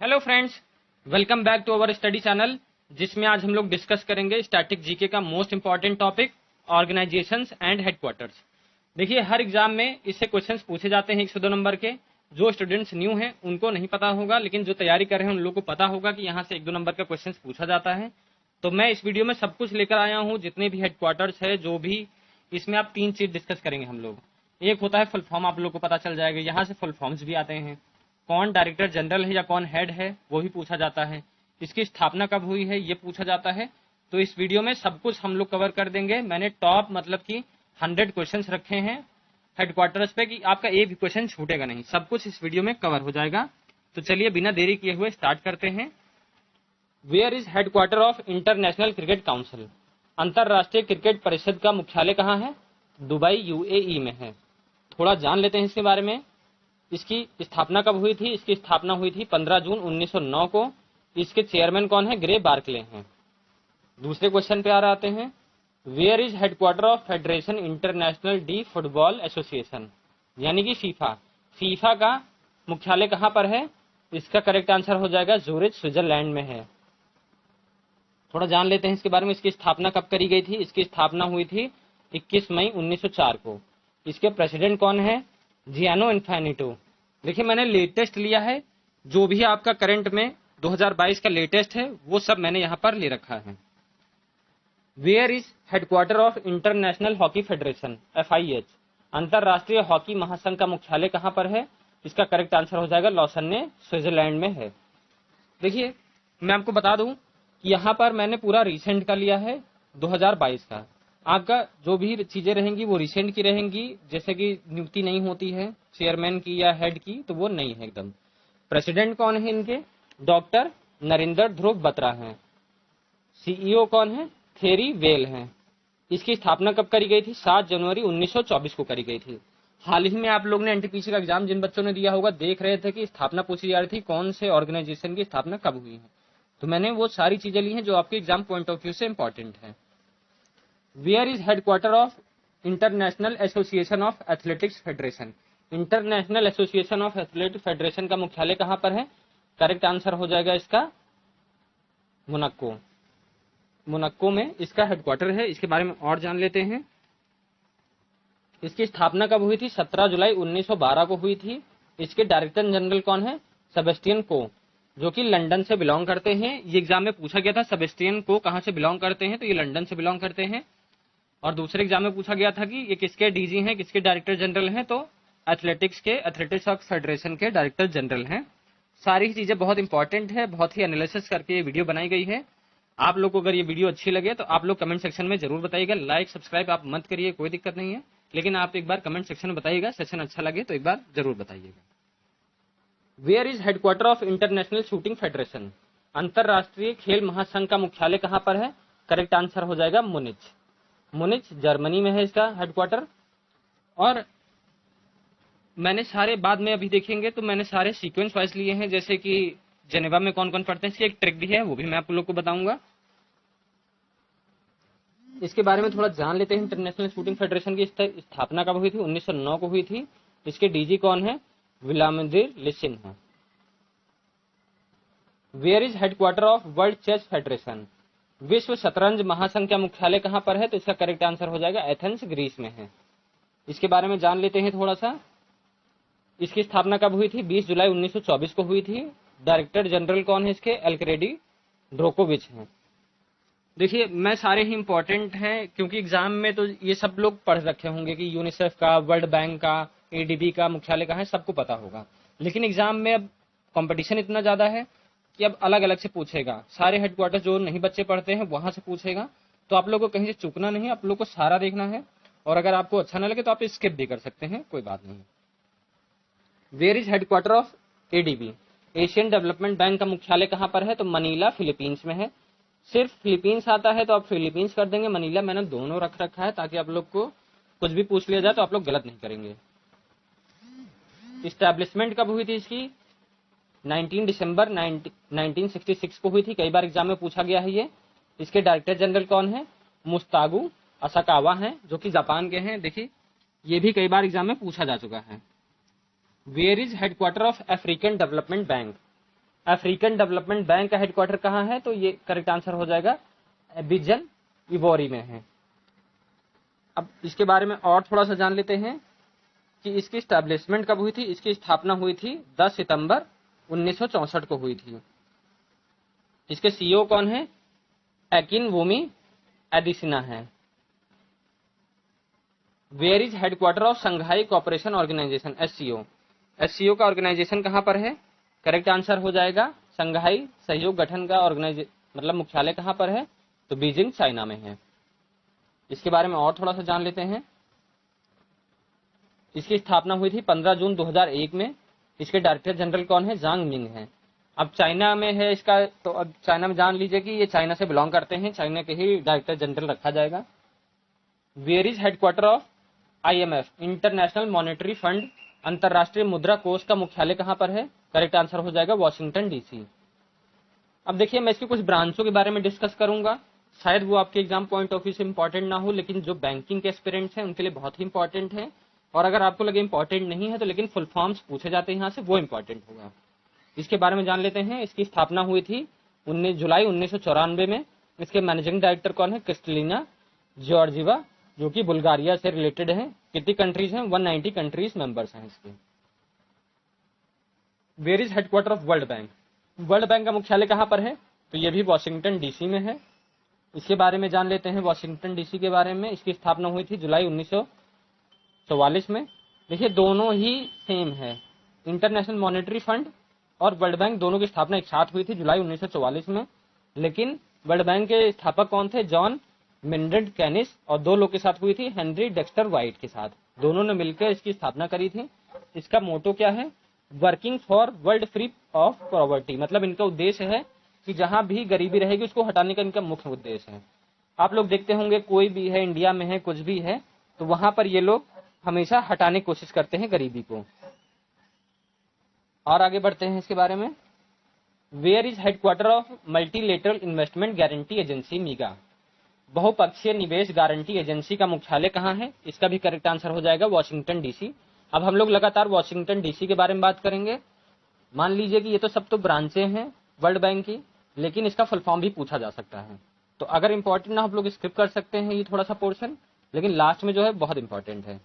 Hello friends, welcome back to our study channel, जिसमें आज हम लोग डिस्कस करेंगे स्टैटिक जीके का most important topic organisations and headquarters. देखिए, हर एग्जाम में इससे क्वेश्चंस पूछे जाते हैं 102 नंबर के। जो स्टूडेंट्स न्यू हैं उनको नहीं पता होगा, लेकिन जो तैयारी कर रहे हैं उन लोगों को पता होगा कि यहाँ से 1-2 नंबर का क्वेश्चन पूछा जाता है। तो मैं इस वीडियो में सब कुछ लेकर आया हूँ, जितने भी हेडक्वार्टर्स है, जो भी इसमें आप 3 चीज डिस्कस करेंगे हम लोग। एक होता है फुल फॉर्म, आप लोग को पता चल जाएगा, यहाँ से फुल फॉर्म्स भी आते हैं। कौन डायरेक्टर जनरल है या कौन हेड है वो भी पूछा जाता है। इसकी स्थापना कब हुई है ये पूछा जाता है। तो इस वीडियो में सब कुछ हम लोग कवर कर देंगे। मैंने टॉप मतलब कि 100 क्वेश्चंस रखे हैं हेडक्वार्टर्स पे कि आपका एक भी क्वेश्चन छूटेगा नहीं, सब कुछ इस वीडियो में कवर हो जाएगा। तो चलिए बिना देरी किए हुए स्टार्ट करते हैं। Where is headquarter of International Cricket Council? अंतरराष्ट्रीय क्रिकेट परिषद का मुख्यालय कहाँ है? दुबई यूएई में है। थोड़ा जान लेते हैं इसके बारे में। इसकी स्थापना कब हुई थी? इसकी स्थापना हुई थी 15 जून 1909 को। इसके चेयरमैन कौन है? ग्रे बार्कले हैं। दूसरे क्वेश्चन पे आ रहे आते हैं। Where is headquarter of Federation International de Football Association, यानी कि फीफा। फीफा का मुख्यालय कहां पर है? इसका करेक्ट आंसर हो जाएगा जूरिच, स्विट्जरलैंड में है। थोड़ा जान लेते हैं इसके बारे में। इसकी स्थापना कब करी गई थी? इसकी स्थापना हुई थी 21 मई 1904 को। इसके प्रेसिडेंट कौन है? जियानो इन्फानिटो। देखिए, मैंने लेटेस्ट लिया है, जो भी आपका करंट में 2022 का लेटेस्ट है वो सब मैंने यहाँ पर ले रखा है। Where is headquarter of International Hockey Federation FIH? अंतरराष्ट्रीय हॉकी महासंघ का मुख्यालय कहाँ पर है? इसका करेक्ट आंसर हो जाएगा लॉसन्ने, स्विट्जरलैंड में है। देखिए, मैं आपको बता दूं कि यहाँ पर मैंने पूरा रिसेंट का लिया है, 2022 का। आपका जो भी चीजें रहेंगी वो रिसेंट की रहेंगी, जैसे कि नियुक्ति नहीं होती है चेयरमैन की या हेड की, तो वो नहीं है एकदम। प्रेसिडेंट कौन है इनके? डॉक्टर नरेंद्र ध्रुव बत्रा हैं। CEO कौन है? थेरी वेल हैं। इसकी स्थापना कब करी गई थी? 7 जनवरी 1924 को करी गई थी। हाल ही में आप लोग ने NTPC का एग्जाम जिन बच्चों ने दिया होगा देख रहे थे कि स्थापना पूछी जा रही थी कौन से ऑर्गेनाइजेशन की स्थापना कब हुई है। तो मैंने वो सारी चीजें ली हैं जो आपके एग्जाम पॉइंट ऑफ व्यू से इंपॉर्टेंट है। Where is headquarter of International Association of Athletics Federation? International Association of Athletics Federation का मुख्यालय कहां पर है? करेक्ट आंसर हो जाएगा इसका मोनाको। मोनाको में इसका हेडक्वार्टर है। इसके बारे में और जान लेते हैं। इसकी स्थापना कब हुई थी? 17 जुलाई 1912 को हुई थी। इसके डायरेक्टर जनरल कौन है? सेबेस्टियन को, जो कि लंदन से बिलोंग करते हैं। ये एग्जाम में पूछा गया था सेबेस्टियन को कहां से बिलोंग करते हैं, तो ये लंदन से बिलोंग करते हैं। और दूसरे एग्जाम में पूछा गया था कि ये किसके DG हैं, किसके डायरेक्टर जनरल हैं, तो एथलेटिक्स ऑफ फेडरेशन के डायरेक्टर जनरल हैं। सारी चीजें बहुत इंपॉर्टेंट है, बहुत ही एनालिसिस करके ये वीडियो बनाई गई है। आप लोग को अगर ये वीडियो अच्छी लगे तो आप लोग कमेंट सेक्शन में जरूर बताइएगा। लाइक सब्सक्राइब आप मत करिए, कोई दिक्कत नहीं है, लेकिन आप एक बार कमेंट सेक्शन में बताइएगा। सेशन अच्छा लगे तो एक बार जरूर बताइएगा। Where is headquarter of International Shooting Federation? अंतरराष्ट्रीय खेल महासंघ का मुख्यालय कहां पर है? करेक्ट आंसर हो जाएगा मुनिच। मुनिच जर्मनी में है इसका हेडक्वार्टर। और मैंने सारे बाद में अभी देखेंगे तो मैंने सारे सीक्वेंस वाइज लिए हैं, जैसे कि जेनेवा में कौन कौन पढ़ते हैं, इसकी एक ट्रिक भी है, वो भी मैं आप लोग को बताऊंगा। इसके बारे में थोड़ा जान लेते हैं। इंटरनेशनल शूटिंग फेडरेशन की स्थापना कब हुई थी? 1909 को हुई थी। इसके DG कौन है? व्लादिमीर लिसिन है। Where is headquarter of World Chess Federation? विश्व शतरंज महासंघ का मुख्यालय कहां पर है? तो इसका करेक्ट आंसर हो जाएगा एथेंस, ग्रीस में है। इसके बारे में जान लेते हैं थोड़ा सा। इसकी स्थापना कब हुई थी? 20 जुलाई 1924 को हुई थी। डायरेक्टर जनरल कौन है इसके? एल्क्रेडी ड्रोकोविच हैं। देखिए, मैं सारे ही इंपॉर्टेंट हैं, क्योंकि एग्जाम में तो ये सब लोग पढ़ रखे होंगे कि यूनिसेफ का, वर्ल्ड बैंक का, ADB का मुख्यालय कहाँ है, सबको पता होगा। लेकिन एग्जाम में अब कंपटीशन इतना ज्यादा है कि अब अलग अलग से पूछेगा। सारे हेडक्वार्टर जो नहीं बच्चे पढ़ते हैं वहां से पूछेगा। तो आप लोग को कहीं से चूकना नहीं, आप लोग को सारा देखना है। और अगर आपको अच्छा ना लगे तो आप स्किप भी कर सकते हैं, कोई बात नहीं। Where is headquarter of ADB? Asian development Bank का मुख्यालय कहां पर है? तो मनीला, फिलीपींस में है। सिर्फ फिलीपींस आता है तो आप फिलीपींस कर देंगे। मनीला मैंने दोनों रख रखा है ताकि आप लोग को कुछ भी पूछ लिया जाए तो आप लोग गलत नहीं करेंगे। इस्टेब्लिशमेंट कब हुई थी इसकी? 19 दिसंबर 1966 को हुई थी। कई बार एग्जाम में पूछा गया है ये। इसके डायरेक्टर जनरल कौन है? मुस्तागु असाकावा हैं, जो कि जापान के हैं। देखिए, ये भी कई बार एग्जाम में पूछा जा चुका है। Where is headquarter of African development bank? African development Bank का हेडक्वार्टर कहाँ है, तो ये करेक्ट आंसर हो जाएगा एबिजन इवोरी में है। अब इसके बारे में और थोड़ा सा जान लेते हैं कि इसकी स्टैब्लिशमेंट कब हुई थी। इसकी स्थापना हुई थी 10 सितंबर 1964 को हुई थी। इसके सीईओ कौन है, एकिनवुमी एडिसिना है। Where is headquarter of Shanghai Cooperation Organisation, SCO. SCO का ऑर्गेनाइजेशन कहां पर है, करेक्ट आंसर हो जाएगा शंघाई सहयोग गठन का मतलब मुख्यालय कहां पर है, तो बीजिंग चाइना में है। इसके बारे में और थोड़ा सा जान लेते हैं। इसकी स्थापना हुई थी 15 जून 2001 में। इसके डायरेक्टर जनरल कौन है, जांग मिंग है। अब चाइना में है इसका, तो अब चाइना में जान लीजिए कि ये चाइना से बिलोंग करते हैं, चाइना के ही डायरेक्टर जनरल रखा जाएगा। Where is headquarter of IMF, International Monetary Fund, अंतरराष्ट्रीय मुद्रा कोष का मुख्यालय कहां पर है, करेक्ट आंसर हो जाएगा वॉशिंगटन डीसी। अब देखिए मैं इसके कुछ ब्रांचों के बारे में डिस्कस करूंगा, शायद वो आपके एग्जाम पॉइंट ऑफ व्यू से इंपॉर्टेंट ना हो, लेकिन जो बैंकिंग के एस्पिरेंट्स हैं उनके लिए बहुत ही इंपॉर्टेंट है। और अगर आपको लगे इंपॉर्टेंट नहीं है तो लेकिन फुल फॉर्म्स पूछे जाते हैं यहाँ से, वो इंपॉर्टेंट होगा। इसके बारे में जान लेते हैं। इसकी स्थापना हुई थी 19 जुलाई 1994 में। इसके मैनेजिंग डायरेक्टर कौन है, क्रिस्टलिना जॉर्जीवा, जो कि बुल्गारिया से रिलेटेड है। कितनी कंट्रीज हैं, 190 कंट्रीज मेंबर्स हैं इसके। Where is headquarter of World Bank, World Bank का मुख्यालय कहां पर है, तो ये भी वॉशिंगटन डीसी में है। इसके बारे में जान लेते हैं वॉशिंगटन डीसी के बारे में। इसकी स्थापना हुई थी जुलाई 1944 में। देखिए दोनों ही सेम है, इंटरनेशनल मॉनेटरी फंड और वर्ल्ड बैंक दोनों की स्थापना एक साथ हुई थी जुलाई 1944 में। लेकिन वर्ल्ड बैंक के स्थापक कौन थे, जॉन मिंड्रेड कैनिस, और दो लोग के साथ हुई थी, हेनरी डेक्स्टर वाइट के साथ। दोनों ने मिलकर इसकी स्थापना करी थी। इसका मोटो क्या है, working for world free of poverty, मतलब इनका उद्देश्य है कि जहां भी गरीबी रहेगी उसको हटाने का इनका मुख्य उद्देश्य है। आप लोग देखते होंगे कोई भी है, इंडिया में है, कुछ भी है, तो वहां पर ये लोग हमेशा हटाने की कोशिश करते हैं गरीबी को। और आगे बढ़ते हैं इसके बारे में। Where is headquarter of multilateral investment guarantee agency, MIGA, बहुपक्षीय निवेश गारंटी एजेंसी का मुख्यालय कहां है, इसका भी करेक्ट आंसर हो जाएगा वॉशिंगटन डीसी। अब हम लोग लगातार वॉशिंगटन डीसी के बारे में बात करेंगे। मान लीजिए कि ये तो सब तो ब्रांचें हैं वर्ल्ड बैंक की, लेकिन इसका फुल फॉर्म भी पूछा जा सकता है। तो अगर इंपॉर्टेंट ना, हम लोग स्किप कर सकते हैं ये थोड़ा सा पोर्शन, लेकिन लास्ट में जो है बहुत इंपॉर्टेंट है।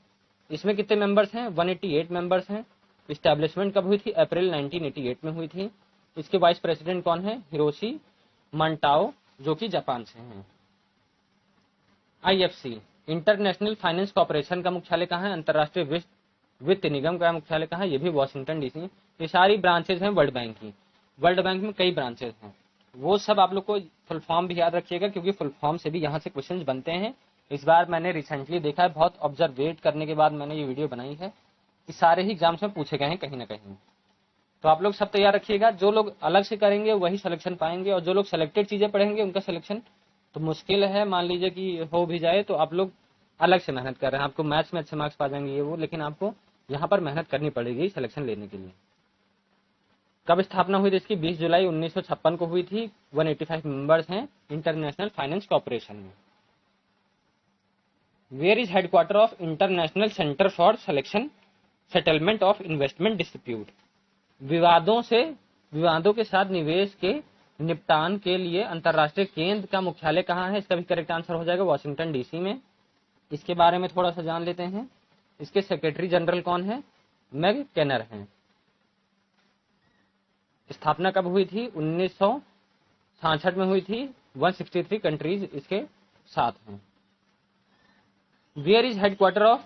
इसमें कितने मेंबर्स हैं, 188 मेंबर्स हैं। इस्टेब्लिशमेंट कब हुई थी, अप्रैल 1988 में हुई थी। इसके वाइस प्रेसिडेंट कौन है, हिरोशी मंटाओ, जो कि जापान से हैं। आईएफसी, इंटरनेशनल फाइनेंस कॉर्पोरेशन का मुख्यालय कहाँ है, अंतर्राष्ट्रीय वित्त निगम का मुख्यालय कहाँ है, ये भी वॉशिंगटन डीसी। ये सारी ब्रांचेज हैं वर्ल्ड बैंक की। वर्ल्ड बैंक में कई ब्रांचेज हैं, वो सब आप लोग को फुल फॉर्म भी याद रखिएगा, क्योंकि फुल फॉर्म से भी यहाँ से क्वेश्चंस बनते हैं। इस बार मैंने रिसेंटली देखा है, बहुत ऑब्जर्वेट करने के बाद मैंने ये वीडियो बनाई है कि सारे ही एग्जाम्स में पूछे गए हैं कहीं ना कहीं। तो आप लोग सब तैयार रखिएगा। जो लोग अलग से करेंगे वही सिलेक्शन पाएंगे, और जो लोग सेलेक्टेड चीजें पढ़ेंगे उनका सिलेक्शन तो मुश्किल है। मान लीजिए कि हो भी जाए तो आप लोग अलग से मेहनत कर रहे हैं, आपको मैथ्स में अच्छे मार्क्स पा जाएंगे ये वो, लेकिन आपको यहाँ पर मेहनत करनी पड़ेगी सिलेक्शन लेने के लिए। कब स्थापना हुई थी इसकी, 20 जुलाई 1956 को हुई थी। 185 मेंबर्स हैं इंटरनेशनल फाइनेंस कॉर्पोरेशन में। Where is headquarter of International Centre for Selection Settlement of Investment Dispute, विवादों के साथ निवेश के निपटान के लिए अंतरराष्ट्रीय केंद्र का मुख्यालय कहाँ है, इसका भी करेक्ट आंसर हो जाएगा वॉशिंगटन डीसी में। इसके बारे में थोड़ा सा जान लेते हैं। इसके सेक्रेटरी जनरल कौन है, मैग केनर हैं। स्थापना कब हुई थी, 1966 में हुई थी। 163 कंट्रीज इसके साथ हैं। Where is headquarter of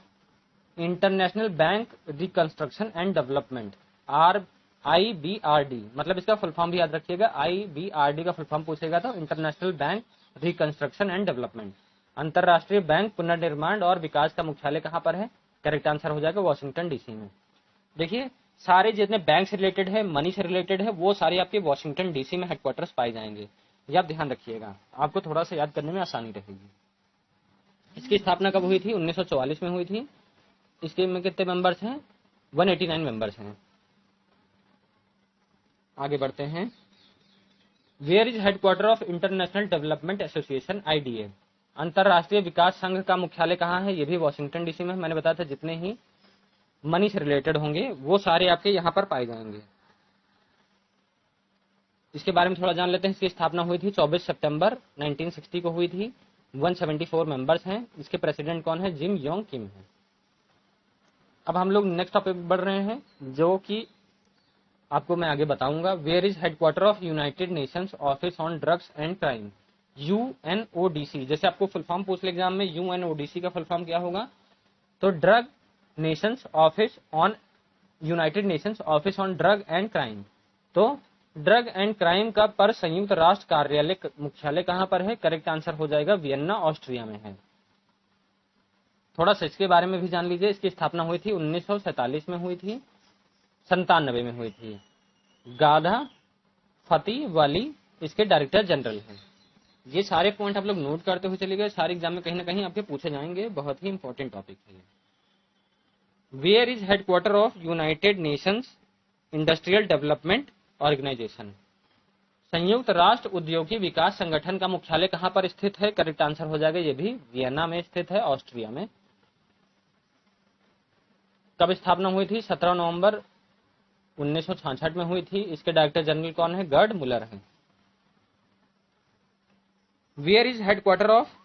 International Bank Reconstruction and Development, IBRD, मतलब इसका फुल फॉर्म भी याद रखिएगा। IBRD का फुल फॉर्म पूछेगा तो international Bank Reconstruction and development, अंतरराष्ट्रीय बैंक पुनर्निर्माण और विकास का मुख्यालय कहाँ पर है, करेक्ट आंसर हो जाएगा वॉशिंगटन डीसी में। देखिए सारे जितने बैंक से रिलेटेड है, मनी से रिलेटेड है, वो सारे आपके वॉशिंगटन डीसी में हेडक्वार्टर्स पाए जाएंगे। ये आप ध्यान रखिएगा, आपको थोड़ा सा याद करने में आसानी रहेगी। इसकी स्थापना कब हुई थी, 1944 में हुई थी। इसके में कितने मेंबर्स हैं, 189 मेंबर्स हैं। आगे बढ़ते हैं। Where is headquarter of International Development Association, IDA, अंतरराष्ट्रीय विकास संघ का मुख्यालय कहाँ है, ये भी वॉशिंगटन डीसी में। मैंने बताया था जितने ही मनी से रिलेटेड होंगे वो सारे आपके यहाँ पर पाए जाएंगे। इसके बारे में थोड़ा जान लेते हैं। इसकी स्थापना हुई थी 24 सितंबर 1960 को हुई थी। 174 मेंबर्स हैं। इसके प्रेसिडेंट कौन है? जिम योंग किम है। अब हम लोग नेक्स्ट टॉपिक बढ़ रहे हैं, जो कि आपको मैं आगे बताऊंगा। Where is headquarter of United Nations Office on Drugs and Crime? UNODC. जैसे आपको फुल फॉर्म पूछ ले एग्जाम में, यूएनओडीसी का फुल फॉर्म क्या होगा? तो drug Nations Office on United Nations Office on drug and crime. तो ड्रग एंड क्राइम का पर संयुक्त राष्ट्र कार्यालय मुख्यालय कहां पर है? करेक्ट आंसर हो जाएगा वियन्ना, ऑस्ट्रिया में है। थोड़ा सा इसके बारे में भी जान लीजिए। इसकी स्थापना हुई थी 1947 में हुई थी, 97 में हुई थी। गाधा फती वाली इसके डायरेक्टर जनरल हैं। ये सारे पॉइंट आप लोग नोट करते हुए चलिए, सारे एग्जाम में कहीं ना कहीं आपके पूछे जाएंगे, बहुत ही इंपॉर्टेंट टॉपिक है। Where is headquarter of United Nations Industrial Development Organisation? संयुक्त राष्ट्र उद्योगी विकास संगठन का मुख्यालय कहां पर स्थित है? करेक्ट आंसर हो जाएगा ये भी वियना में स्थित है, ऑस्ट्रिया में। कब स्थापना हुई थी? 17 नवंबर 1966 में हुई थी। इसके डायरेक्टर जनरल कौन है? गर्ड मुलर है। Where is headquarter of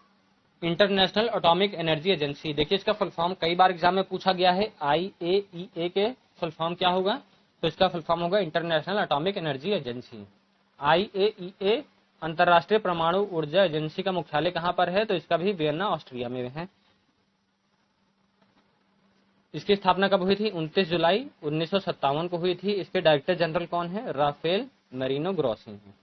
International Atomic Energy Agency? देखिए इसका फुल फॉर्म कई बार एग्जाम में पूछा गया है। IAEA के फुल फॉर्म क्या होगा? तो इसका फुल फॉर्म होगा international Atomic Energy agency. IAEA अंतरराष्ट्रीय परमाणु ऊर्जा एजेंसी का मुख्यालय कहां पर है? तो इसका भी वियना, ऑस्ट्रिया में है। इसकी स्थापना कब हुई थी? 29 जुलाई 1957 को हुई थी। इसके डायरेक्टर जनरल कौन है? राफेल मेरिनो ग्रोसी है।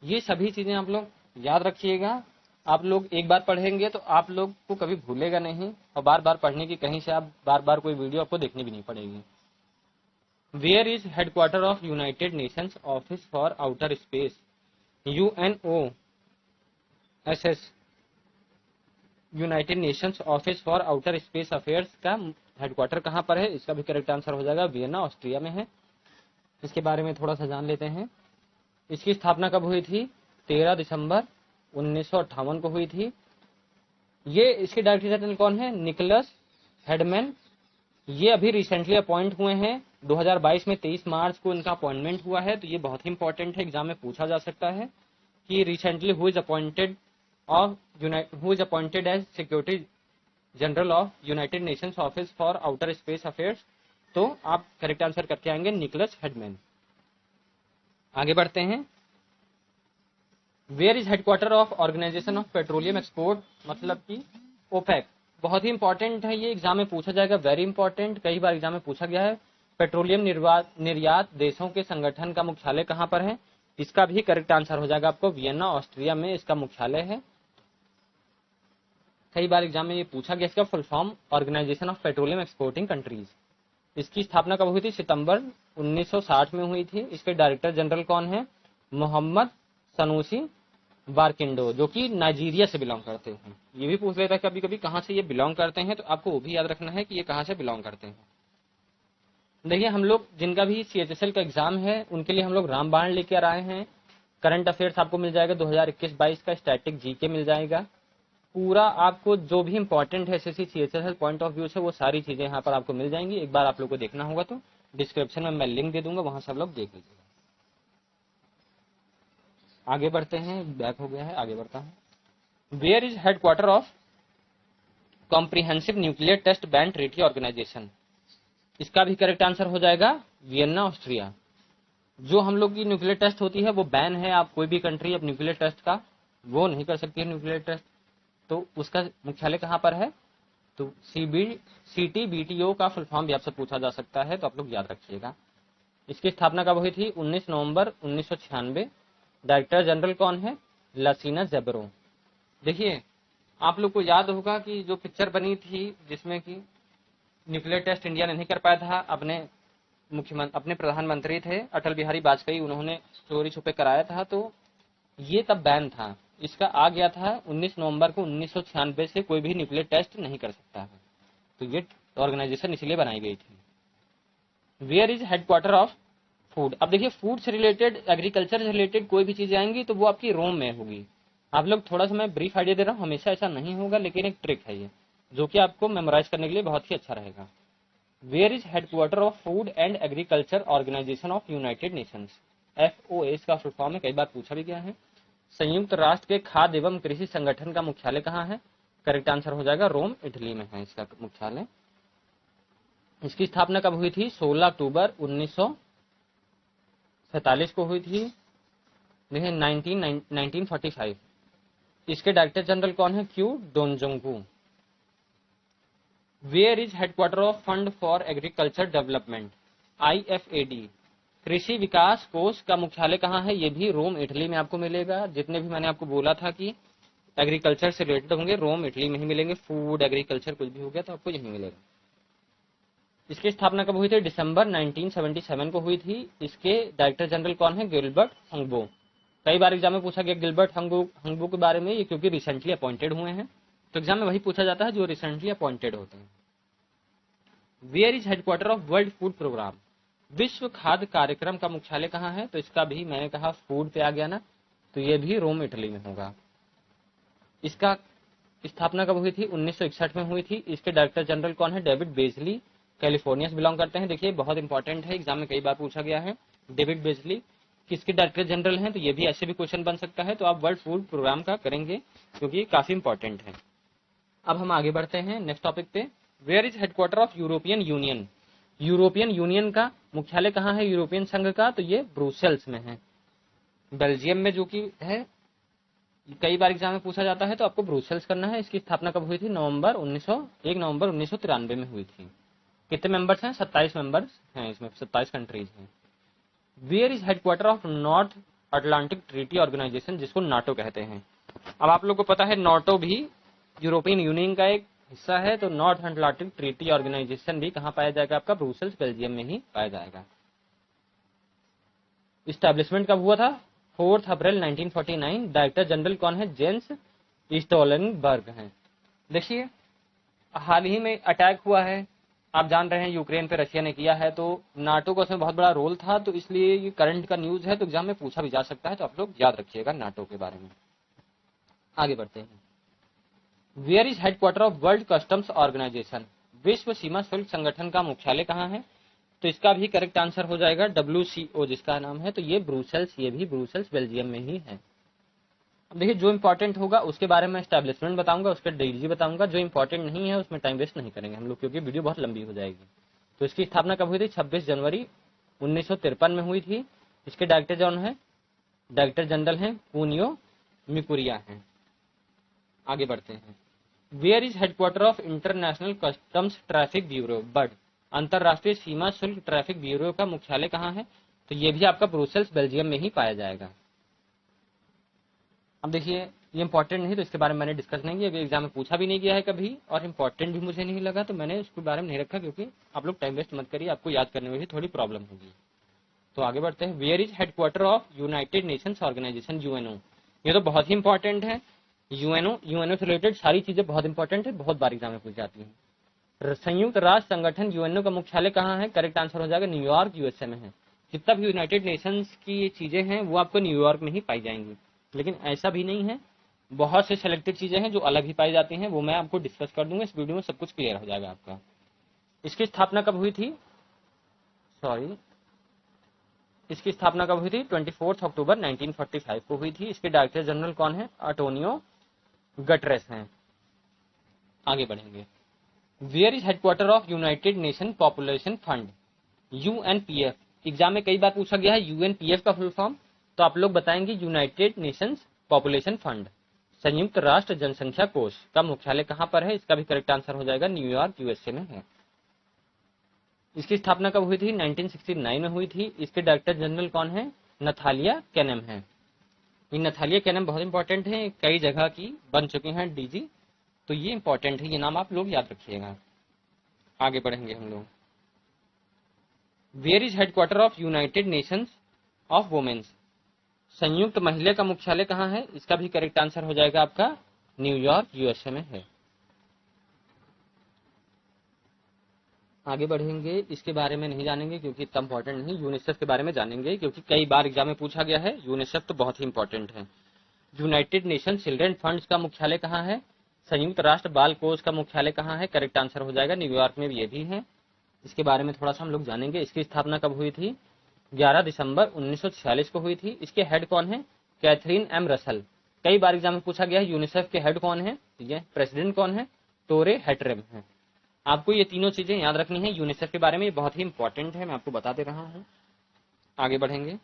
ये सभी चीजें आप लोग याद रखिएगा। आप लोग एक बार पढ़ेंगे तो आप लोग को कभी भूलेगा नहीं, और बार बार पढ़ने की कहीं से आप बार बार कोई वीडियो आपको देखनी भी नहीं पड़ेगी। Where is headquarter of United Nations Office for Outer Space? UNOSS United Nations Office for Outer Space Affairs का हेडक्वार्टर कहां पर है? इसका भी करेक्ट आंसर हो जाएगा वियना, ऑस्ट्रिया में है। इसके बारे में थोड़ा सा जान लेते हैं। इसकी स्थापना कब हुई थी? 13 दिसंबर 1958 को हुई थी। ये इसके डायरेक्टर जनरल कौन है? Niklas Hedman. ये अभी रिसेंटली अपॉइंट हुए हैं 2022 में, 23 मार्च को इनका अपॉइंटमेंट हुआ है। तो ये बहुत ही इंपॉर्टेंट है, एग्जाम में पूछा जा सकता है कि recently who is appointed as security general of United Nations Office for Outer Space Affairs. तो आप करेक्ट आंसर करके आएंगे निकोलस हेडमैन। आगे बढ़ते हैं। Where is headquarter of organisation of Petroleum Export, मतलब कि ओपेक। बहुत ही इंपॉर्टेंट है, ये एग्जाम में पूछा जाएगा, वेरी इंपॉर्टेंट, कई बार एग्जाम में पूछा गया है। पेट्रोलियम निर्यात देशों के संगठन का मुख्यालय कहां पर है? इसका भी करेक्ट आंसर हो जाएगा आपको वियना, ऑस्ट्रिया में इसका मुख्यालय है। कई बार एग्जाम में ये पूछा गया। इसका full form Organisation of Petroleum Exporting Countries. इसकी स्थापना कब हुई थी? सितंबर 1960 में हुई थी। इसके डायरेक्टर जनरल कौन है? मोहम्मद सनूसी बारकिंडो, जो कि नाइजीरिया से बिलोंग करते हैं। ये भी पूछ लेता है कभी कभी कहां से ये बिलोंग करते हैं, तो आपको वो भी याद रखना है कि ये कहां से बिलोंग करते हैं। देखिए हम लोग जिनका भी CHSL का एग्जाम है उनके लिए हम लोग रामबाण लेकर आए हैं। करंट अफेयर्स आपको मिल जाएगा 2021-22 का, स्टैटिक जीके मिल जाएगा। पूरा आपको जो भी इंपॉर्टेंट है SSC CHSL point of view से वो सारी चीजें यहाँ पर आपको मिल जाएंगी। एक बार आप लोग को देखना होगा तो डिस्क्रिप्शन में मैं लिंक दे दूंगा, वहां से आप लोग देख लीजिएगा। आगे बढ़ते हैं, बैक हो गया है, आगे बढ़ता हूं। Where is headquarter of Comprehensive Nuclear Test Ban Treaty Organisation? इसका भी करेक्ट आंसर हो जाएगा वियना, ऑस्ट्रिया। जो हम लोग की न्यूक्लियर टेस्ट होती है वो बैन है। आप कोई भी कंट्री अब न्यूक्लियर टेस्ट का वो नहीं कर सकती है न्यूक्लियर टेस्ट। तो उसका मुख्यालय कहां पर है? तो CTBTO का फुल फॉर्म भी आपसे पूछा जा सकता है, तो आप लोग याद रखिएगा। इसकी स्थापना कब हुई थी? 19 नवंबर 1996। डायरेक्टर जनरल कौन है? लसीना ज़ेबरो। देखिए आप लोग को याद होगा कि जो पिक्चर बनी थी जिसमें कि न्यूक्लियर टेस्ट इंडिया ने नहीं कर पाया था, अपने प्रधानमंत्री थे अटल बिहारी वाजपेयी, उन्होंने चोरी छुपे कराया था, तो ये तब बैन था। इसका आ गया था 19 नवंबर को 1996 से कोई भी न्यूक्लियर टेस्ट नहीं कर सकता है। तो ये ऑर्गेनाइजेशन इसलिए बनाई गई थी। Where is headquarter of food? अब देखिए फूड से रिलेटेड, एग्रीकल्चर से रिलेटेड कोई भी चीजें आएंगी तो वो आपकी रोम में होगी। आप लोग थोड़ा सा मैं ब्रीफ आइडिया दे रहा हूँ, हमेशा ऐसा नहीं होगा, लेकिन एक ट्रिक है ये जो कि आपको मेमोराइज करने के लिए बहुत ही अच्छा रहेगा। Where is headquarter of Food and Agriculture Organisation of United Nations? FOA का फुल फॉर्म है, कई बार पूछा भी गया है। संयुक्त राष्ट्र के खाद्य एवं कृषि संगठन का मुख्यालय कहाँ है? करेक्ट आंसर हो जाएगा रोम, इटली में है इसका मुख्यालय। इसकी स्थापना कब हुई थी? 16 अक्टूबर 1947 को हुई थी। देखिए 1945। इसके डायरेक्टर जनरल कौन है? Qu Dongyu. Where is headquarter of fund for agriculture development? IFAD। कृषि विकास कोष का मुख्यालय कहाँ है? ये भी रोम, इटली में आपको मिलेगा। जितने भी मैंने आपको बोला था कि एग्रीकल्चर से रिलेटेड होंगे, रोम, इटली में ही मिलेंगे। फूड, एग्रीकल्चर कुछ भी हो गया तो आपको यही मिलेगा। इसकी स्थापना कब हुई थी? दिसंबर 1977 को हुई थी। इसके डायरेक्टर जनरल कौन है? गिलबर्ट हंगबो। कई बार एग्जाम में पूछा गया गिलबर्ट हंगबो के बारे में, ये क्योंकि रिसेंटली अपॉइंटेड हुए हैं, तो एग्जाम में वही पूछा जाता है जो रिसेंटली अपॉइंटेड होते हैं। Where is headquarter of World Food Programme? विश्व खाद्य कार्यक्रम का मुख्यालय कहाँ है? तो इसका भी मैंने कहा फूड पे आ गया ना, तो ये भी रोम, इटली में होगा। इसका स्थापना कब हुई थी? 1961 में हुई थी। इसके डायरेक्टर जनरल कौन है? डेविड बेजली, कैलिफोर्निया से बिलोंग करते हैं। देखिए बहुत इंपॉर्टेंट है, एग्जाम में कई बार पूछा गया है। डेविड बेजली किसके डायरेक्टर जनरल हैं? तो ये भी ऐसे भी क्वेश्चन बन सकता है, तो आप वर्ल्ड फूड प्रोग्राम का करेंगे क्योंकि काफी इंपॉर्टेंट है। अब हम आगे बढ़ते हैं नेक्स्ट टॉपिक पे। Where is headquarter of European Union? European Union का मुख्यालय कहाँ है यूरोपियन संघ का? तो ये ब्रुसेल्स में है, बेल्जियम में, जो कि है। कई बार एग्जाम में पूछा जाता है, तो आपको ब्रुसेल्स करना है। इसकी स्थापना कब हुई थी? 1 नवंबर 1993 में हुई थी। कितने मेंबर्स हैं? 27 मेंबर्स हैं इसमें, 27 कंट्रीज हैं। Where is headquarter of North Atlantic Treaty Organisation, जिसको नाटो कहते हैं? अब आप लोग को पता है नाटो भी यूरोपियन यूनियन का एक हिस्सा है, तो नॉर्थ अटलांटिक ट्रीटी ऑर्गेनाइजेशन भी कहाँ पाया जाएगा? आपका ब्रुसेल्स, बेल्जियम में ही पाया जाएगा। इस्टेब्लिशमेंट कब हुआ था? 4 अप्रैल 1949। डायरेक्टर जनरल कौन है? जेंस स्टोलनबर्ग हैं। देखिए हाल ही में अटैक हुआ है, आप जान रहे हैं, यूक्रेन पे रशिया ने किया है, तो नाटो का उसमें बहुत बड़ा रोल था, तो इसलिए ये करंट का न्यूज है, तो एग्जाम में पूछा भी जा सकता है, तो आप लोग याद रखिएगा नाटो के बारे में। आगे बढ़ते हैं। Where is headquarter of World Customs Organisation? विश्व सीमा शुल्क संगठन का मुख्यालय कहाँ है? तो इसका भी करेक्ट आंसर हो जाएगा WCO, जिसका नाम है, तो ये ब्रुसेल्स, ये भी ब्रुसेल्स बेल्जियम में ही है। अब देखिए जो इंपॉर्टेंट होगा उसके बारे में एस्टैब्लिशमेंट बताऊंगा, उसके DG बताऊंगा। जो इंपॉर्टेंट नहीं है उसमें टाइम वेस्ट नहीं करेंगे हम लोग, क्योंकि वीडियो बहुत लंबी हो जाएगी। तो इसकी स्थापना कब हुई थी? 26 जनवरी 1953 में हुई थी। इसके डायरेक्टर जनरल हैं कुनियो मिकुरिया हैं। आगे बढ़ते हैं। Where is headquarter of International Customs Traffic Bureau? Bird, अंतरराष्ट्रीय सीमा शुल्क ट्रैफिक ब्यूरो का मुख्यालय कहाँ है? तो ये भी आपका ब्रुसेल्स, बेल्जियम में ही पाया जाएगा। अब देखिए ये इंपॉर्टेंट नहीं, तो इसके बारे में मैंने डिस्कस नहीं किया, एग्जाम में पूछा भी नहीं गया है कभी, और इंपॉर्टेंट भी मुझे नहीं लगा, तो मैंने उसके बारे में नहीं रखा, क्योंकि आप लोग टाइम वेस्ट मत करिए, आपको याद करने में भी थोड़ी प्रॉब्लम होगी। तो आगे बढ़ते हैं। Where is headquarter of United Nations Organisation? UNO। ये तो बहुत ही इंपॉर्टेंट है। यूएनओ से रिलेटेड सारी चीजें बहुत इंपॉर्टेंट है, बहुत बार एग्जाम में पूछ जाती है। संयुक्त राष्ट्र संगठन UNO का मुख्यालय कहाँ है? करेक्ट आंसर हो जाएगा न्यूयॉर्क, USA में है। जितना भी यूनाइटेड नेशंस की ये चीजें हैं वो आपको न्यूयॉर्क में ही पाई जाएंगी, लेकिन ऐसा भी नहीं है, बहुत से सिलेक्टेड चीजें हैं जो अलग ही पाई जाती हैं, वो मैं आपको डिस्कस कर दूंगा इस वीडियो में, सब कुछ क्लियर हो जाएगा आपका। इसकी स्थापना कब हुई थी? इसकी स्थापना कब हुई थी? 24 अक्टूबर 1945 को हुई थी। इसके डायरेक्टर जनरल कौन है? एंटोनियो गटरेस हैं। आगे बढ़ेंगे। Where is headquarter of United Nation Population Fund? UNPF। Exam में कई बार पूछा गया है UNPF का फुल फॉर्म, तो आप लोग बताएंगे यूनाइटेड नेशंस पॉपुलेशन फंड। संयुक्त राष्ट्र जनसंख्या कोष का मुख्यालय कहाँ पर है? इसका भी करेक्ट आंसर हो जाएगा न्यूयॉर्क, USA में है। इसकी स्थापना कब हुई थी? 1969 में हुई थी। इसके डायरेक्टर जनरल कौन है? नथालिया कैनम है। ये नथालिया कैनम बहुत इंपॉर्टेंट है, कई जगह की बन चुके हैं DG, तो ये इंपॉर्टेंट है, ये नाम आप लोग याद रखिएगा। आगे बढ़ेंगे हम लोग। Where is headquarter of United Nations of Women's? संयुक्त महिला का मुख्यालय कहाँ है? इसका भी करेक्ट आंसर हो जाएगा आपका न्यूयॉर्क, USA में है। आगे बढ़ेंगे, इसके बारे में नहीं जानेंगे क्योंकि इतना इंपॉर्टेंट नहीं। यूनिसेफ के बारे में जानेंगे क्योंकि कई बार एग्जाम में पूछा गया है, यूनिसेफ तो बहुत ही इंपॉर्टेंट है। यूनाइटेड नेशन चिल्ड्रन फंड्स का मुख्यालय कहाँ है? संयुक्त राष्ट्र बाल कोष का मुख्यालय कहाँ है? करेक्ट आंसर हो जाएगा न्यूयॉर्क में, ये भी है। इसके बारे में थोड़ा सा हम लोग जानेंगे। इसकी स्थापना कब हुई थी? 11 दिसंबर 1946 को हुई थी। इसके हेड कौन है? Catherine M Russell. कई बार एग्जाम में पूछा गया है यूनिसेफ के हेड कौन है? ये प्रेसिडेंट कौन है? टोरे हैटरेम है। आपको ये तीनों चीजें याद रखनी है यूनिसेफ के बारे में, ये बहुत ही इंपॉर्टेंट है, मैं आपको बता दे रहा हूँ। आगे बढ़ेंगे।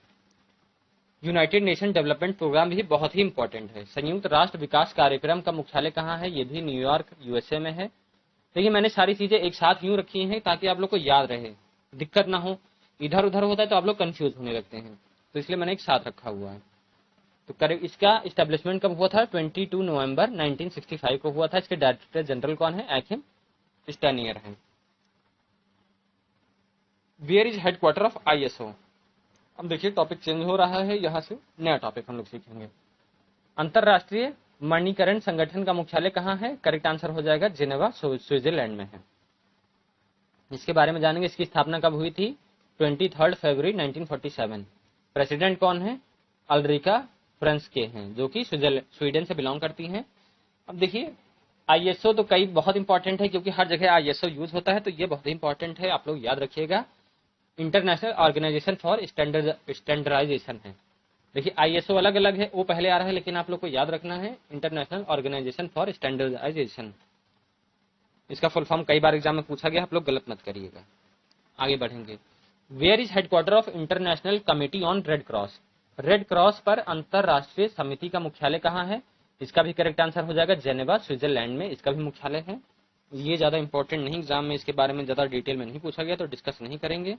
यूनाइटेड नेशन डेवलपमेंट प्रोग्राम भी बहुत ही इंपॉर्टेंट है। संयुक्त राष्ट्र विकास कार्यक्रम का मुख्यालय कहाँ है? ये भी न्यूयॉर्क यूएसए में है। देखिए मैंने सारी चीजें एक साथ यूं रखी हैं ताकि आप लोग को याद रहे, दिक्कत ना हो। इधर उधर होता है तो आप लोग कंफ्यूज होने लगते हैं, तो इसलिए मैंने एक साथ रखा हुआ है। तो करेक्ट, इसका इस्टेब्लिशमेंट कब हुआ था? 22 नवंबर 1965 को हुआ था। इसके डायरेक्टर जनरल कौन है? एकिम स्टैनियर है। Where is headquarter of ISO? अब देखिए टॉपिक चेंज हो रहा है, यहाँ से नया टॉपिक हम लोग सीखेंगे। अंतरराष्ट्रीय मणिकरण संगठन का मुख्यालय कहाँ है? करेक्ट आंसर हो जाएगा जेनेवा, स्विट्जरलैंड में है। इसके बारे में जानेंगे। इसकी स्थापना कब हुई थी? 23 फरवरी 1947। प्रेसिडेंट कौन है? अल्रिका फ्रेंस्के हैं, जो कि स्वीडन से बिलोंग करती हैं। अब देखिए आईएसओ तो कई बहुत इंपॉर्टेंट है, क्योंकि हर जगह आईएसओ यूज होता है, तो ये बहुत इंपॉर्टेंट है, आप लोग याद रखिएगा। इंटरनेशनल ऑर्गेनाइजेशन फॉर स्टैंडर्डाइजेशन है। देखिए आईएसओ अलग अलग है, वो पहले आ रहा है, लेकिन आप लोग को याद रखना है इंटरनेशनल ऑर्गेनाइजेशन फॉर स्टैंडर्डाइजेशन। इसका फुल फॉर्म कई बार एग्जाम में पूछा गया, आप लोग गलत मत करिएगा। आगे बढ़ेंगे। Where is headquarter of International Committee on Red Cross? Red Cross पर अंतरराष्ट्रीय समिति का मुख्यालय कहाँ है? इसका भी करेक्ट आंसर हो जाएगा जेनेवा, स्विट्जरलैंड में इसका भी मुख्यालय है। ये ज्यादा इंपॉर्टेंट नहीं, एग्जाम में इसके बारे में ज्यादा डिटेल में नहीं पूछा गया, तो डिस्कस नहीं करेंगे।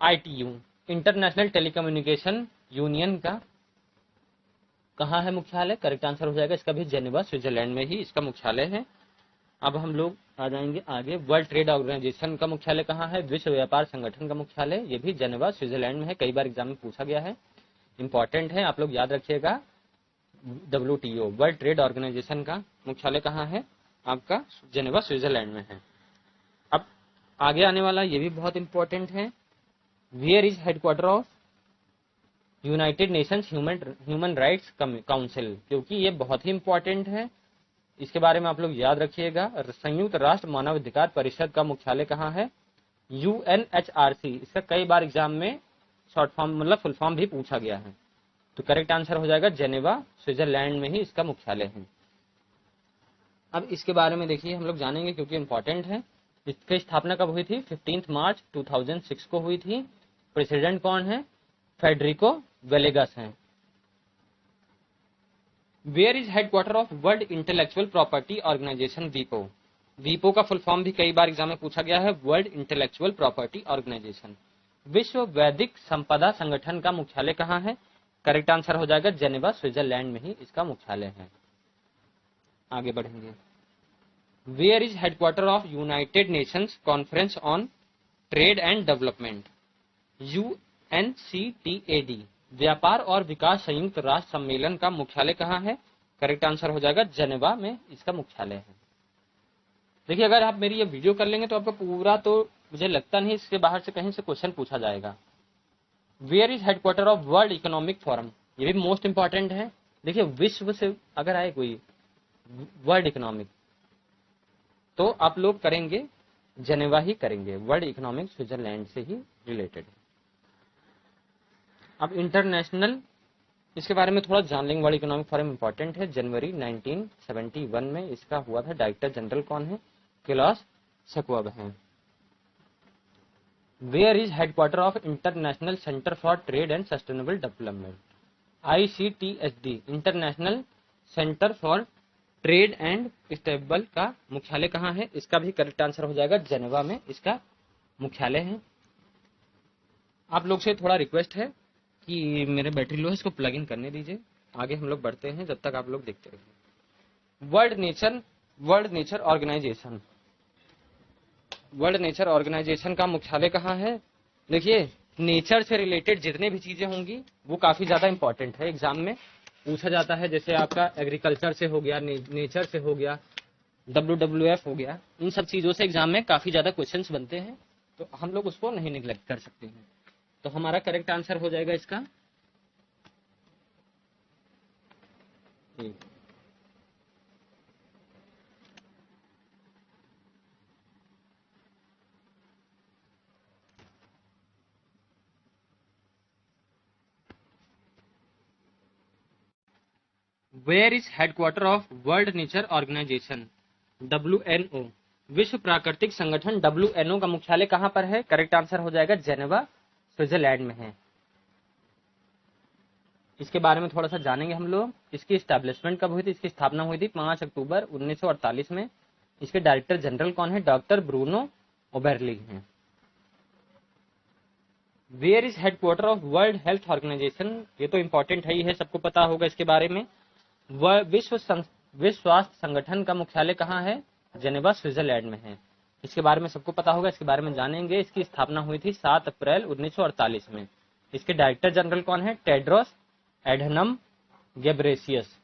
आईटीयू इंटरनेशनल टेलीकम्युनिकेशन यूनियन का कहाँ है मुख्यालय? करेक्ट आंसर हो जाएगा इसका भी जेनेवा, स्विट्जरलैंड में ही इसका मुख्यालय है। अब हम लोग आ जाएंगे आगे। वर्ल्ड ट्रेड ऑर्गेनाइजेशन का मुख्यालय कहाँ है? विश्व व्यापार संगठन का मुख्यालय ये भी जेनेवा, स्विट्जरलैंड में है। कई बार एग्जाम में पूछा गया है, इंपॉर्टेंट है, आप लोग याद रखिएगा। WTO वर्ल्ड ट्रेड ऑर्गेनाइजेशन का मुख्यालय कहाँ है? आपका जेनेवा, स्विट्जरलैंड में है। अब आगे आने वाला ये भी बहुत इंपॉर्टेंट है। Where is headquarter of United Nations Human Rights Council? क्योंकि ये बहुत ही इंपॉर्टेंट है, इसके बारे में आप लोग याद रखिएगा। संयुक्त राष्ट्र मानवाधिकार परिषद का मुख्यालय कहाँ है? UNHRC। इसका कई बार एग्जाम में शॉर्ट फॉर्म मतलब फुल फॉर्म भी पूछा गया है, तो करेक्ट आंसर हो जाएगा जेनेवा, स्विट्जरलैंड में ही इसका मुख्यालय है। अब इसके बारे में देखिए हम लोग जानेंगे, क्योंकि इंपॉर्टेंट है। इसकी स्थापना कब हुई थी? 15 मार्च 2006 को हुई थी। प्रेसिडेंट कौन है? फेडरिको वेलेगस हैं। Where is headquarter of world intellectual property organisation? वीपो। वीपो का फुल फॉर्म भी कई बार एग्जाम में पूछा गया है, वर्ल्ड इंटेलेक्चुअल प्रॉपर्टी ऑर्गेनाइजेशन। विश्व वैदिक संपदा संगठन का मुख्यालय कहाँ है? करेक्ट आंसर हो जाएगा जेनेवा, स्विट्जरलैंड में ही इसका मुख्यालय है। आगे बढ़ेंगे। Where is headquarter of United Nations Conference on Trade and Development? UNCTAD व्यापार और विकास संयुक्त राष्ट्र सम्मेलन का मुख्यालय कहाँ है? करेक्ट आंसर हो जाएगा जेनेवा में इसका मुख्यालय है। देखिए अगर आप मेरी ये वीडियो कर लेंगे तो आपका पूरा, तो मुझे लगता नहीं इसके बाहर से कहीं से क्वेश्चन पूछा जाएगा। Where is headquarter of World Economic Forum? ये भी मोस्ट इंपॉर्टेंट है। देखिए विश्व से अगर आए कोई वर्ल्ड इकोनॉमिक, तो आप लोग करेंगे जेनेवा ही करेंगे, वर्ल्ड इकोनॉमिक स्विट्जरलैंड से ही रिलेटेड है। अब इंटरनेशनल, इसके बारे में थोड़ा जान लेंगे। वर्ल्ड इकोनॉमिक फोरम इंपॉर्टेंट है, जनवरी 1971 में इसका हुआ था। डायरेक्टर जनरल कौन है? क्लॉस शेवाब हैं। Where is headquarter of International Centre for Trade and Sustainable Development? ICTSD International Centre for Trade and Stable का मुख्यालय कहाँ है? इसका भी करेक्ट आंसर हो जाएगा जेनेवा में इसका मुख्यालय है। आप लोग से थोड़ा रिक्वेस्ट है कि मेरे बैटरी लो है, इसको प्लग इन करने दीजिए। आगे हम लोग बढ़ते हैं, जब तक आप लोग देखते रहिए। World Nature Organisation, World Nature Organisation का मुख्यालय कहाँ है? देखिए नेचर से रिलेटेड जितने भी चीजें होंगी वो काफी ज्यादा इंपॉर्टेंट है, एग्जाम में पूछा जाता है। जैसे आपका एग्रीकल्चर से हो गया, नेचर से हो गया, WWF हो गया, इन सब चीजों से एग्जाम में काफी ज्यादा क्वेश्चंस बनते हैं, तो हम लोग उसको नहीं निगलेक्ट कर सकते हैं। तो हमारा करेक्ट आंसर हो जाएगा इसका where is headquarter of World Nature Organisation? WNO, विश्व प्राकृतिक संगठन WNO का मुख्यालय कहां पर है? करेक्ट आंसर हो जाएगा जेनेवा, स्विट्जरलैंड में है। इसके बारे में थोड़ा सा जानेंगे हम लोग। इसकी स्टैब्लिशमेंट कब हुई थी? इसकी स्थापना हुई थी 5 अक्टूबर 1948 में। इसके डायरेक्टर जनरल कौन है? डॉक्टर ब्रूनो ओबेरली हैं। Where is headquarter of World Health Organisation? ये तो इंपॉर्टेंट है ही है, सबको पता होगा इसके बारे में। विश्व स्वास्थ्य संगठन का मुख्यालय कहाँ है? जेनेवा, स्विट्जरलैंड में है। इसके बारे में सबको पता होगा, इसके बारे में जानेंगे। इसकी स्थापना हुई थी 7 अप्रैल 1948 में। इसके डायरेक्टर जनरल कौन है? Tedros Adhanom Ghebreyesus.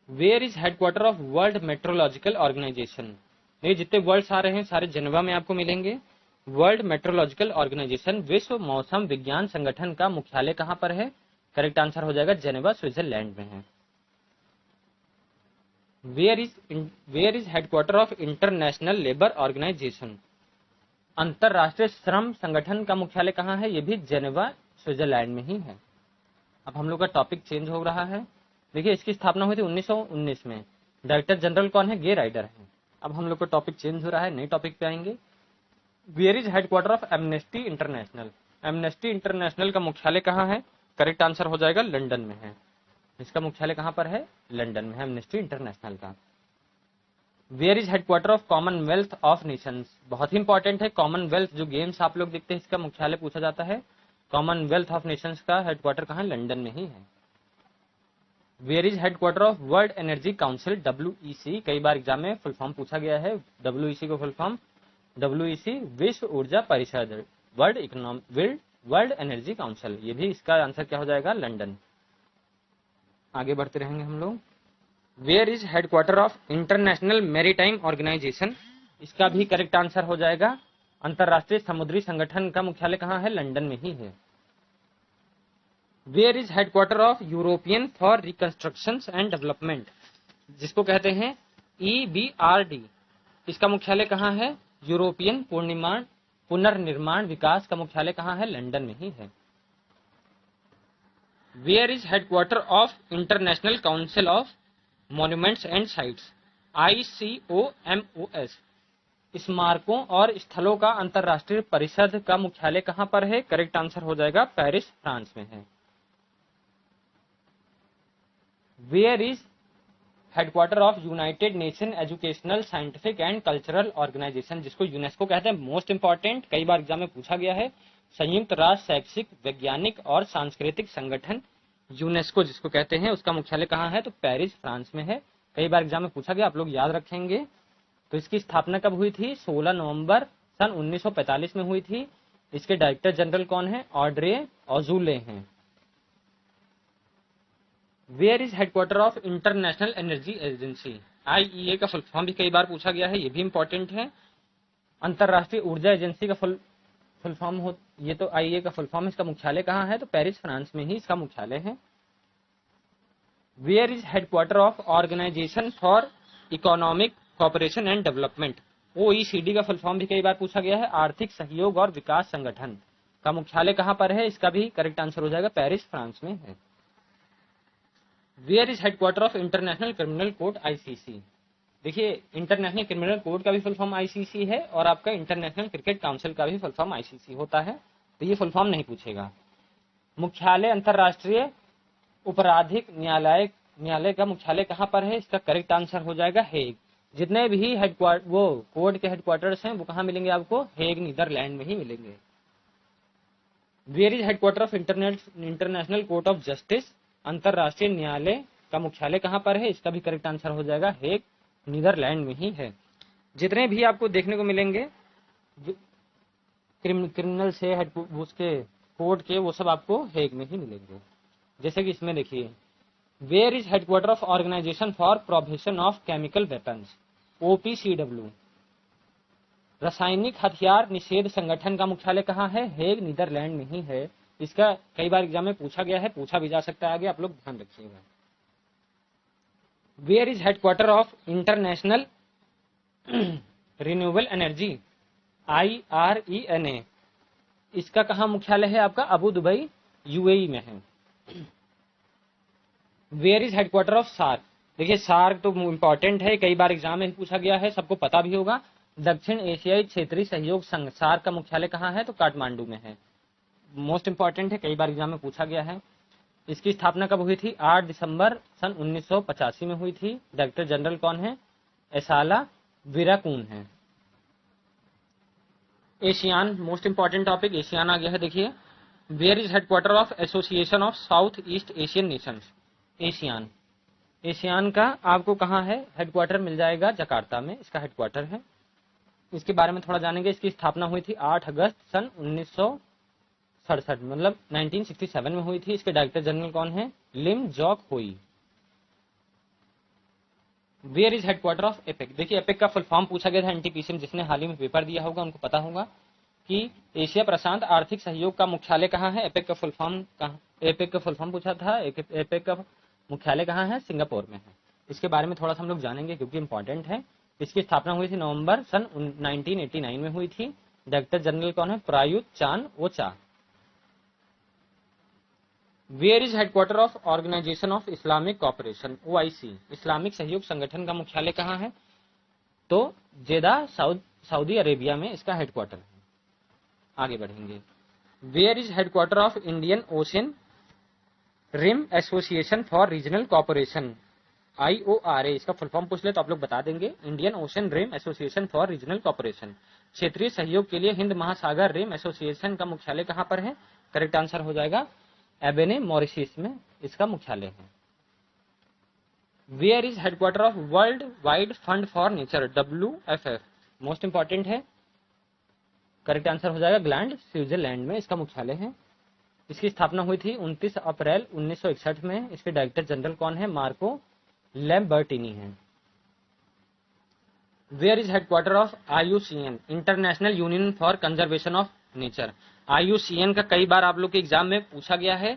Where is headquarter of world meteorological organisation? ये जितने वर्ल्ड्स आ रहे हैं सारे जेनेवा में आपको मिलेंगे। वर्ल्ड मेट्रोलॉजिकल ऑर्गेनाइजेशन, विश्व मौसम विज्ञान संगठन का मुख्यालय कहां पर है? करेक्ट आंसर हो जाएगा जेनेवा, स्विट्जरलैंड में है। Where is headquarter of International Labour Organisation? अंतरराष्ट्रीय श्रम संगठन का मुख्यालय कहां है? ये भी जेनेवा, स्विट्जरलैंड में ही है। अब हम लोग का टॉपिक चेंज हो रहा है। देखिए, इसकी स्थापना हुई थी 1919 में। डायरेक्टर जनरल कौन है? गे राइडर है। अब हम लोग का टॉपिक चेंज हो रहा है, नए टॉपिक पे आएंगे। Where is headquarter of Amnesty International? Amnesty International का मुख्यालय कहाँ है? करेक्ट आंसर हो जाएगा लंदन में है। इसका मुख्यालय कहाँ पर है? लंदन में है, एमनेस्टी इंटरनेशनल का। Where is headquarter of Commonwealth of Nations? बहुत ही इंपॉर्टेंट है। कॉमनवेल्थ जो गेम्स आप लोग देखते हैं, इसका मुख्यालय पूछा जाता है। कॉमनवेल्थ ऑफ नेशंस का हेडक्वार्टर कहाँ? लंदन में ही है। Where is headquarter of World Energy Council? WEC, कई बार एग्जाम में फुल फॉर्म पूछा गया है। WEC को फुल फॉर्म WEC विश्व ऊर्जा परिषद, वर्ल्ड एनर्जी काउंसिल। ये भी इसका आंसर क्या हो जाएगा? लंदन। आगे बढ़ते रहेंगे हम लोग। Where is headquarter of International Maritime Organisation? इसका भी करेक्ट आंसर हो जाएगा अंतरराष्ट्रीय समुद्री संगठन का मुख्यालय कहाँ है? लंदन में ही है। Where is headquarter of European for Reconstruction and Development, जिसको कहते हैं EBRD, इसका मुख्यालय कहाँ है? यूरोपियन पुनर्निर्माण विकास का मुख्यालय कहाँ है? लंदन में ही है। Where is headquarter of international council of monuments and sites? ICOMOS, स्मारकों और स्थलों का अंतरराष्ट्रीय परिषद का मुख्यालय कहाँ पर है? करेक्ट आंसर हो जाएगा पेरिस, फ्रांस में है। Where is headquarter of United nation educational scientific and cultural organisation, जिसको यूनेस्को कहते हैं। मोस्ट इंपॉर्टेंट, कई बार एग्जाम में पूछा गया है। संयुक्त राष्ट्र शैक्षिक, वैज्ञानिक और सांस्कृतिक संगठन, यूनेस्को जिसको कहते हैं, उसका मुख्यालय कहाँ है? तो पेरिस, फ्रांस में है। कई बार एग्जाम में पूछा गया, आप लोग याद रखेंगे। तो इसकी स्थापना कब हुई थी? 16 नवंबर सन 1945 में हुई थी। इसके डायरेक्टर जनरल कौन है? ऑड्रे ऑजुले हैं। Where is headquarter of international energy agency? IEA का फुल फॉर्म भी कई बार पूछा गया है, ये भी इंपॉर्टेंट है। अंतरराष्ट्रीय ऊर्जा एजेंसी का फुल फॉर्म हो, ये तो IEA का फुल फॉर्म है। इसका मुख्यालय कहाँ है? तो पेरिस, फ्रांस में ही इसका मुख्यालय है। Where is headquarter of organisation for economic cooperation and development? OECD का फुल फॉर्म भी कई बार पूछा गया है। आर्थिक सहयोग और विकास संगठन का मुख्यालय कहाँ पर है? इसका भी करेक्ट आंसर हो जाएगा पेरिस, फ्रांस में है। Where is headquarter of international criminal court? ICC, देखिए इंटरनेशनल क्रिमिनल कोर्ट का भी फुल फॉर्म ICC है, और आपका इंटरनेशनल क्रिकेट काउंसिल का भी फुल फॉर्म ICC होता है। तो ये फुल फॉर्म नहीं पूछेगा। मुख्यालय अंतरराष्ट्रीय आपराधिक न्यायालय का मुख्यालय कहाँ पर है? इसका करेक्ट आंसर हो जाएगा हेग। जितने भी कोर्ट के हेडक्वार्टर्स हैं वो कहाँ मिलेंगे आपको? हेग, नीदरलैंड में ही मिलेंगे। Where is headquarter of international court of justice? अंतरराष्ट्रीय न्यायालय का मुख्यालय कहाँ पर है? इसका भी करेक्ट आंसर हो जाएगा हेग, नीदरलैंड में ही है। जितने भी आपको देखने को मिलेंगे क्रिमिनल से उसके कोर्ट के, वो सब आपको हेग में ही मिलेंगे। जैसे कि इसमें देखिए, where is headquarter of organisation for prohibition of chemical weapons? OPCW, रासायनिक हथियार निषेध संगठन का मुख्यालय कहाँ है? हेग, नीदरलैंड में ही है। इसका कई बार एग्जाम में पूछा गया है, पूछा भी जा सकता है आगे, आप लोग ध्यान रखिएगा। Where is headquarter of international renewable energy? IRENA, इसका कहाँ मुख्यालय है आपका? अबू दुबई, UAE में है। Where is headquarter of SAARC. देखिए सार्क तो इंपॉर्टेंट है, कई बार एग्जाम में पूछा गया है, सबको पता भी होगा। दक्षिण एशियाई क्षेत्रीय सहयोग संघ सार्क का मुख्यालय कहाँ है, तो काठमांडू में है। मोस्ट इंपॉर्टेंट है, कई बार एग्जाम में पूछा गया है। इसकी स्थापना कब हुई थी, 8 दिसंबर सन 1985 में हुई थी। डायरेक्टर जनरल कौन है, एसाला विराकून है। ASEAN, most important topic ASEAN आ गया है। देखिए where is headquarter of association of south east Asian nations. ASEAN, ASEAN का आपको कहाँ है हेडक्वार्टर, मिल जाएगा जकार्ता में, इसका हेडक्वार्टर है। इसके बारे में थोड़ा जानेंगे। इसकी स्थापना हुई थी 8 अगस्त सन 1967, मतलब 1967 में हुई थी। इसके डायरेक्टर जनरल कौन है, Lim Jock Hoi. Where is headquarter of APEC. देखिए एपेक का फुल फॉर्म पूछा गया था एनटीपीसी में, जिसने हाल ही में पेपर दिया होगा उनको पता होगा कि एशिया प्रशांत आर्थिक सहयोग का मुख्यालय कहाँ है। एपेक का फुल फॉर्म कहाँ, एपेक का फुल फॉर्म पूछा था। एपेक का मुख्यालय कहाँ है, सिंगापुर में है। इसके बारे में थोड़ा सा हम लोग जानेंगे क्योंकि इंपॉर्टेंट है। इसकी स्थापना हुई थी नवंबर सन 1989 में हुई थी। डायरेक्टर जनरल कौन है, Prayut Chan Ocha. Where is headquarter of organisation of Islamic cooperation, OIC. इस्लामिक सहयोग संगठन का मुख्यालय कहाँ है, तो जेदा सऊदी अरेबिया में इसका हेडक्वार्टर है। आगे बढ़ेंगे। Where is headquarter of Indian ocean rim association for regional cooperation, IORA। इसका फुल फॉर्म पूछ ले तो आप लोग बता देंगे। Indian ocean rim association for regional cooperation, क्षेत्रीय सहयोग के लिए हिंद महासागर रिम एसोसिएशन का मुख्यालय कहाँ पर है। करेक्ट आंसर हो जाएगा एबेने मॉरिशस में इसका मुख्यालय है। Where is headquarter of world wide fund for nature, WFF। Most important है, करेक्ट आंसर हो जाएगा ग्लैंड, स्विट्जरलैंड में इसका मुख्यालय है। इसकी स्थापना हुई थी 29 अप्रैल 1961 में। इसके डायरेक्टर जनरल कौन है, मार्को लैम्बर्टिनी है। Where is headquarter of IUCN, international union for conservation of nature. IUCN का कई बार आप लोग के एग्जाम में पूछा गया है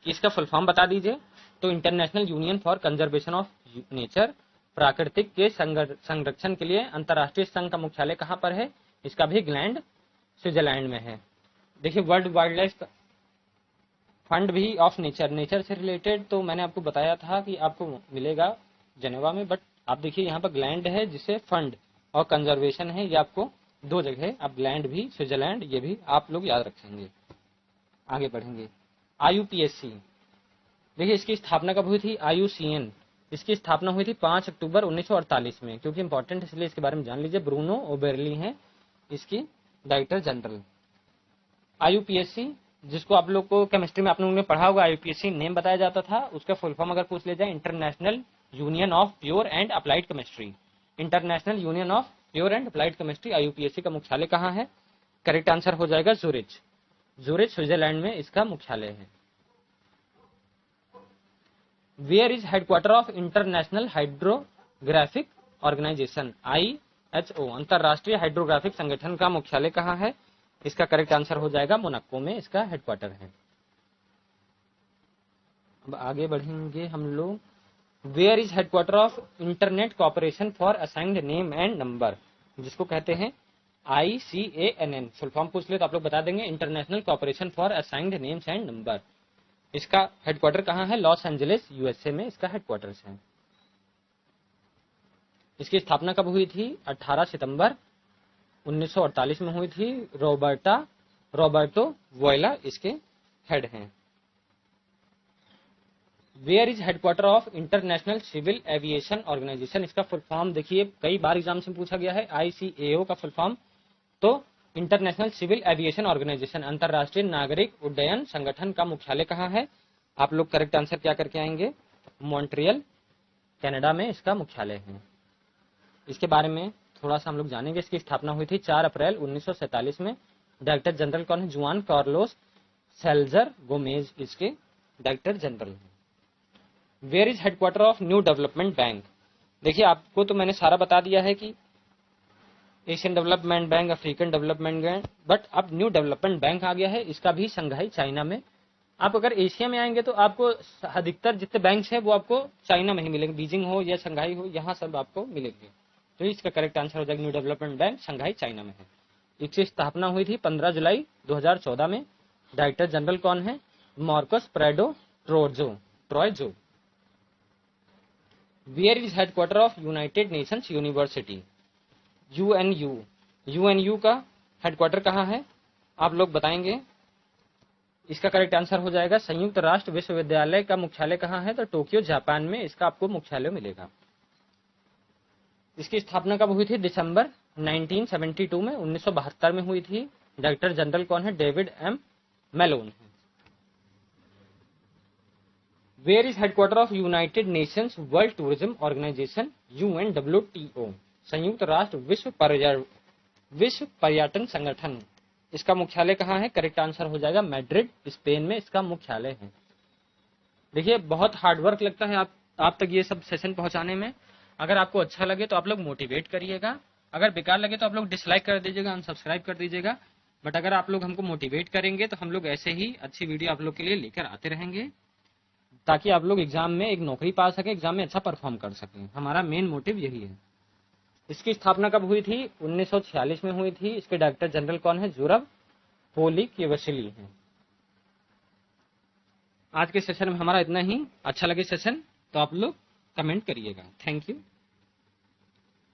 कि इसका फुल फॉर्म बता दीजिए, तो international union for conservation of nature, प्राकृतिक के संरक्षण के लिए अंतर्राष्ट्रीय संघ का मुख्यालय कहाँ पर है, इसका भी ग्लैंड, स्विट्जरलैंड में है। देखिए वर्ल्ड वाइल्ड लाइफ फंड भी ऑफ नेचर, नेचर से रिलेटेड तो मैंने आपको बताया था कि आपको मिलेगा जेनेवा में, बट आप देखिए यहाँ पर ग्लैंड है जिसे फंड और कंजर्वेशन है, ये आपको दो जगह, आप ग्लैंड भी स्विट्जरलैंड, ये भी आप लोग याद रखेंगे। आगे बढ़ेंगे। IUPAC, देखिए इसकी स्थापना कब हुई थी, IUCN। इसकी स्थापना हुई थी 5 अक्टूबर 1948 में, क्योंकि इंपॉर्टेंट है इसलिए इसके बारे में जान लीजिए। ब्रूनो ओबेरली हैं इसकी डायरेक्टर जनरल। IUPAC, जिसको आप लोग को केमिस्ट्री में आप लोगों ने पढ़ा होगा, IUPAC नेम बताया जाता था, उसका फुल फॉर्म अगर पूछ ले जाए, international union of pure and applied chemistry. International union of pure and applied chemistry, IUPAC का मुख्यालय कहाँ है, करेक्ट आंसर हो जाएगा जूरिच, जूरिच स्विट्जरलैंड में इसका मुख्यालय है। Where is headquarter of international hydrographic organisation, IHO, अंतरराष्ट्रीय हाइड्रोग्राफिक संगठन का मुख्यालय कहाँ है, इसका करेक्ट आंसर हो जाएगा मोनाको में इसका हेडक्वार्टर है। अब आगे बढ़ेंगे हम लोग। Where is headquarter of internet corporation for assigned name and number, जिसको कहते हैं ICANN। फुल फॉर्म पूछ ले तो आप लोग बता देंगे, international corporation for assigned names and number. इसका हेडक्वार्टर कहाँ है, लॉस एंजलिस USA में इसका हेडक्वार्टर है। इसकी स्थापना कब हुई थी, 18 सितंबर 1948 में हुई थी। रॉबर्टो वोयला इसके हेड हैं। Where is headquarter of international civil aviation organisation, इसका फुल फॉर्म देखिए कई बार एग्जाम से पूछा गया है, ICAO का फुल फॉर्म, तो इंटरनेशनल सिविल एविएशन ऑर्गेनाइजेशन, अंतरराष्ट्रीय नागरिक उड्डयन संगठन का मुख्यालय कहाँ है। आप लोग करेक्ट आंसर क्या करके आएंगे, मॉन्ट्रियल, कनाडा में इसका मुख्यालय है। इसके बारे में थोड़ा सा हम लोग जानेंगे। इसकी स्थापना हुई थी 4 अप्रैल 1947 में। डायरेक्टर जनरल कौन है, जुआन कार्लोस सेल्जर गोमेज इसके डायरेक्टर जनरल हैं। Where is headquarter of new development bank, देखिए आपको तो मैंने सारा बता दिया है कि Asian development bank, African development bank, but अब न्यू डेवलपमेंट बैंक आ गया है, इसका भी संघाई चाइना में। आप अगर एशिया में आएंगे तो आपको अधिकतर जितने बैंक हैं वो आपको चाइना में ही मिलेंगे, बीजिंग हो या संघाई हो, यहाँ सब आपको मिलेंगे। तो इसका करेक्ट आंसर हो जाएगा न्यू डेवलपमेंट बैंक, संघाई चाइना में है। इसकी स्थापना हुई थी 15 जुलाई 2014 में। डायरेक्टर जनरल कौन है, Marcos Prado Troyjo. Where is headquarter of United Nations University? UNU, UNU का हेडक्वार्टर कहाँ है आप लोग बताएंगे? इसका करेक्ट आंसर हो जाएगा संयुक्त राष्ट्र विश्वविद्यालय का मुख्यालय कहाँ है? तो टोक्यो जापान में इसका आपको मुख्यालय मिलेगा। इसकी स्थापना कब हुई थी? दिसंबर 1972 में, 1972 में हुई थी। डायरेक्टर जनरल कौन है? डेविड एम मेलोन है। Where is headquarter of United nations world tourism organisation UNWTO? संयुक्त राष्ट्र विश्व पर्यटन संगठन, इसका मुख्यालय कहाँ है? करेक्ट आंसर हो जाएगा मैड्रिड, स्पेन में इसका मुख्यालय है। देखिए बहुत हार्डवर्क लगता है आप तक ये सब सेशन पहुंचाने में। अगर आपको अच्छा लगे तो आप लोग मोटिवेट करिएगा, अगर बेकार लगे तो आप लोग डिसलाइक कर दीजिएगा, अनसब्सक्राइब कर दीजिएगा। बट अगर आप लोग हमको मोटिवेट करेंगे तो हम लोग ऐसे ही अच्छी वीडियो आप लोग के लिए लेकर आते रहेंगे, ताकि आप लोग एग्जाम में एक नौकरी पा सके, एग्जाम में अच्छा परफॉर्म कर सकें। हमारा मेन मोटिव यही है। इसकी स्थापना कब हुई थी? 1946 में हुई थी। इसके डायरेक्टर जनरल कौन है? जुरब पोलिकेवसिली है। आज के सेशन में हमारा इतना ही। अच्छा लगे सेशन तो आप लोग कमेंट करिएगा। Thank you.